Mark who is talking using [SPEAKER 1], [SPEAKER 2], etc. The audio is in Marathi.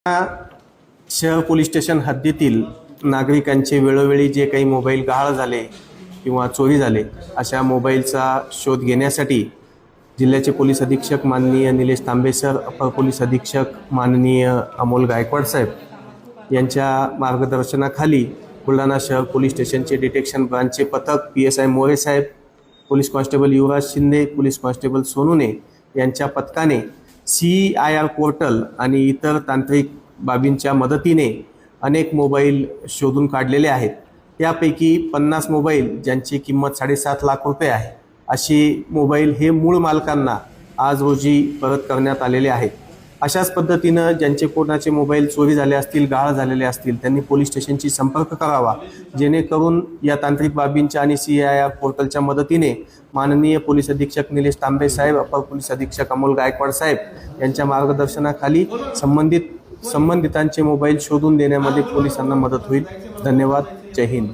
[SPEAKER 1] शहर पोलीस स्टेशन हद्दीतील नागरिकांचे वेळोवेळी जे काही मोबाईल गहाळ झाले किंवा चोरी झाले अशा मोबाईलचा शोध घेण्यासाठी जिल्ह्याचे पोलीस अधीक्षक माननीय निलेश तांबे सर, अपर पोलीस अधीक्षक माननीय अमोल गायकवाड साहेब यांच्या मार्गदर्शनाखाली बुलढाणा शहर पोलीस स्टेशनचे डिटेक्शन ब्रांचचे पथक PSI मोरे साहेब, पोलीस कॉन्स्टेबल युवराज शिंदे, पोलीस कॉन्स्टेबल सोनूने यांच्या पथकाने CIR पोर्टल आणि इतर तांत्रिक बाबींच्या मदतीने अनेक मोबाईल शोधून काढलेले आहेत। त्यापैकी 50 मोबाईल ज्यांची किंमत 7.5 लाख रुपये आहे अशी मोबाईल हे मूळ मालकांना आज रोजी परत करण्यात आलेले आहेत। अशाच पद्धतीनं ज्यांचे कोणाचे मोबाईल चोरी झाले असतील, गहाळ झालेले असतील, त्यांनी पोलीस स्टेशनशी संपर्क करावा, जेणेकरून या तांत्रिक बाबींच्या आणि CIR पोर्टलच्या मदतीने माननीय पोलीस अधीक्षक निलेश तांबे साहेब, अपर पोलीस अधीक्षक अमोल गायकवाड साहेब यांच्या मार्गदर्शनाखाली संबंधितांचे मोबाईल शोधून देण्यामध्ये पोलिसांना मदत होईल। धन्यवाद। जय हिंद।